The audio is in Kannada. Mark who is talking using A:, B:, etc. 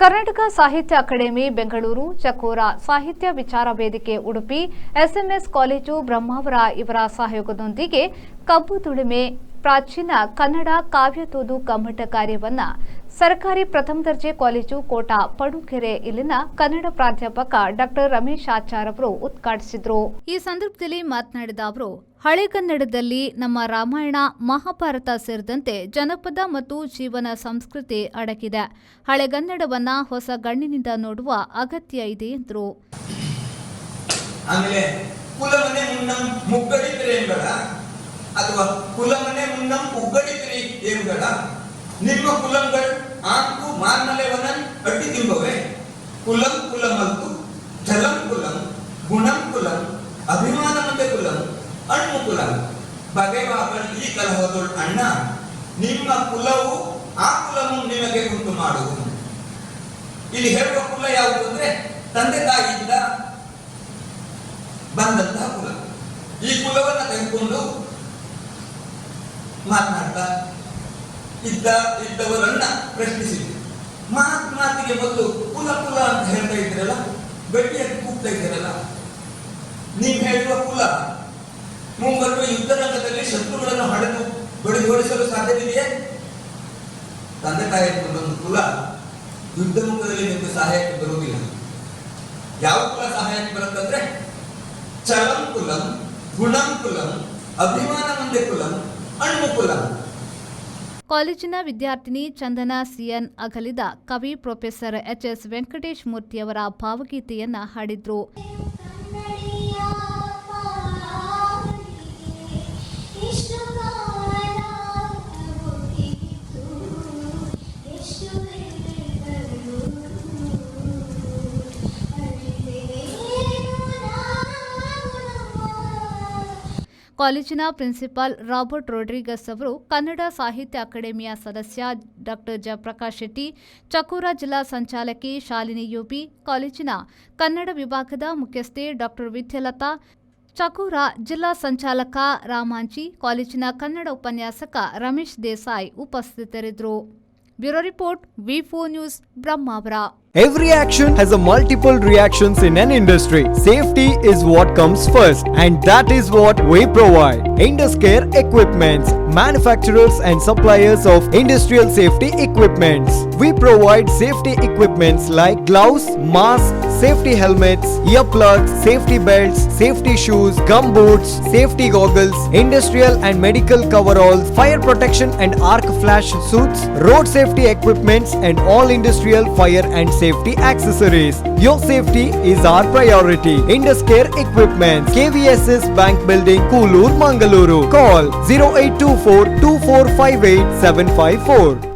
A: ಕರ್ನಾಟಕ ಸಾಹಿತ್ಯ ಅಕಾಡೆಮಿ ಬೆಂಗಳೂರು, ಚಕೋರ ಸಾಹಿತ್ಯ ವಿಚಾರ ವೇದಿಕೆ ಉಡುಪಿ, ಎಸ್ಎಂಎಸ್ ಕಾಲೇಜು ಬ್ರಹ್ಮಾವರ ಇವರ ಸಹಯೋಗದೊಂದಿಗೆ ಕಬ್ಬು ದುಡಿಮೆ ಪ್ರಾಚೀನ ಕನ್ನಡ ಕಾವ್ಯತೋದು ಕಮ್ಮಟ ಕಾರ್ಯವನ್ನ ಸರ್ಕಾರಿ ಪ್ರಥಮ ದರ್ಜೆ ಕಾಲೇಜು ಕೋಟ ಪಡುಕೆರೆ ಇಲ್ಲಿನ ಕನ್ನಡ ಪ್ರಾಧ್ಯಾಪಕ ಡಾಕ್ಟರ್ ರಮೇಶ್ ಆಚಾರ್ ಅವರು ಉದ್ಘಾಟಿಸಿದರು. ಈ ಸಂದರ್ಭದಲ್ಲಿ ಮಾತನಾಡಿದ ಅವರು, ಹಳೆಗನ್ನಡದಲ್ಲಿ ನಮ್ಮ ರಾಮಾಯಣ, ಮಹಾಭಾರತ ಸೇರಿದಂತೆ ಜನಪದ ಮತ್ತು ಜೀವನ ಸಂಸ್ಕೃತಿ ಅಡಗಿದೆ. ಹಳೆಗನ್ನಡವನ್ನ ಹೊಸ ಗಣ್ಣಿನಿಂದ ನೋಡುವ ಅಗತ್ಯ ಇದೆ ಎಂದರು.
B: ಅಥವಾ ಕುಲಮನೆ ಮುನ್ನಂ ಉಗ್ಗಡಿತಿರಿ ಏನುಗಳ ನಿಮ್ಮ ಕುಲಂಗಳು ಆಂಕು ಮಾರ್ನಲೆವನನ್ ಅಡ್ಡಿ ತಿಂಬವೆ ಕುಲಂ ಕುಲಮಲ್ತು ಜಲಂ ಕುಲಂ ಗುಣಂ ಕುಲಂ ಅಭಿಮಾನಮಂತೆ ಕುಲಂ ಅಣ್ಣು ಕುಲಂ ಬಗೆವಾಗಳು ಈ ಕಲಹದೊಳ್ ಅಣ್ಣ ನಿಮ್ಮ ಕುಲವು ಆ ಕುಲವು ನಿಮಗೆ ಉಂಟು ಮಾಡುವುದು. ಇಲ್ಲಿ ಹೇಳುವ ಕುಲ ಯಾವುದು ಅಂದ್ರೆ ತಂದೆ ತಾಯಿಯಿಂದ ಬಂದಂತಹ ಕುಲ. ಈ ಕುಲವನ್ನ ತೆಗೆದುಕೊಂಡು ಮಾತನಾಡ್ತಾ ಇದ್ದವರನ್ನ ಪ್ರಶ್ನಿಸಿದ್ರು. ಮಾತಿಗೆ ಮೊದಲು ಕುಲ ಕುಲ ಅಂತ ಹೇಳ್ತಾ ಇದ್ರಲ್ಲ, ಗಟ್ಟಿಯಾಗಿ ಕೂಗ್ತಾ ಇದ್ದೀರಲ್ಲ, ನೀವು ಹೇಳುವ ಕುಲ ಮುಂಬರುವ ಯುದ್ಧ ರಂಗದಲ್ಲಿ ಶತ್ರುಗಳನ್ನು ಹೊಡೆದೋಡಿಸಲು ಸಾಧ್ಯವಿದೆಯೇ? ತಂದೆ ತಾಯಿ ಒಂದು ಕುಲ ಯುದ್ಧ ಮುಖದಲ್ಲಿ ನಿಮಗೆ ಸಹಾಯಕ್ಕೆ ಬರುವುದಿಲ್ಲ. ಯಾವ ಕುಲ ಸಹಾಯಕ್ಕೆ ಬರುತ್ತಂದ್ರೆ ಚಲಂ ಕುಲಂ ಗುಣಂ ಕುಲಂ ಅಭಿಮಾನ ಮುಂದೆ ಕುಲಂ ಅಣ್ಣು ಕುಲಂ.
A: ಕಾಲೇಜಿನ ವಿದ್ಯಾರ್ಥಿನಿ ಚಂದನ ಸಿಎನ್ ಅಗಲಿದ ಕವಿ ಪ್ರೊಫೆಸರ್ ಎಚ್ಎಸ್ ವೆಂಕಟೇಶ್ ಮೂರ್ತಿಯವರ ಭಾವಗೀತೆಯನ್ನ ಹಾಡಿದ್ರು. ಕಾಲೇಜಿನ ಪ್ರಿನ್ಸಿಪಾಲ್ ರಾಬರ್ಟ್ ರೋಡ್ರಿಗಸ್ ಅವರು, ಕನ್ನಡ ಸಾಹಿತ್ಯ ಅಕಾಡೆಮಿಯ ಸದಸ್ಯ ಡಾಕ್ಟರ್ ಜಯಪ್ರಕಾಶ್ ಶೆಟ್ಟಿ, ಚಕೋರ ಜಿಲ್ಲಾ ಸಂಚಾಲಕಿ ಶಾಲಿನಿ ಯುಬಿ, ಕಾಲೇಜಿನ ಕನ್ನಡ ವಿಭಾಗದ ಮುಖ್ಯಸ್ಥೆ ಡಾಕ್ಟರ್ ವಿದ್ಯಾಲತಾ, ಚಕೋರ ಜಿಲ್ಲಾ ಸಂಚಾಲಕ ರಾಮಾಂಚಿ, ಕಾಲೇಜಿನ ಕನ್ನಡ ಉಪನ್ಯಾಸಕ ರಮೇಶ್ ದೇಸಾಯಿ ಉಪಸ್ಥಿತರಿದ್ದರು. ಬ್ಯೂರೋ ರಿಪೋರ್ಟ್, ವಿ4 news, Brahmavar.
C: Every action has a multiple reactions in an industry. Safety is what comes first, and that is what we provide. Induscare Equipments, manufacturers and suppliers of industrial safety equipments. We provide safety equipments like gloves, masks, safety helmets, earplugs, safety belts, safety shoes, gum boots, safety goggles, industrial and medical coveralls, fire protection and arc flash suits, road safety equipments, and all industrial fire and safety accessories. Your safety is our priority. Induscare Equipments, KVSS Bank Building, Koolur, Mangaluru. Call 0824 2458 754.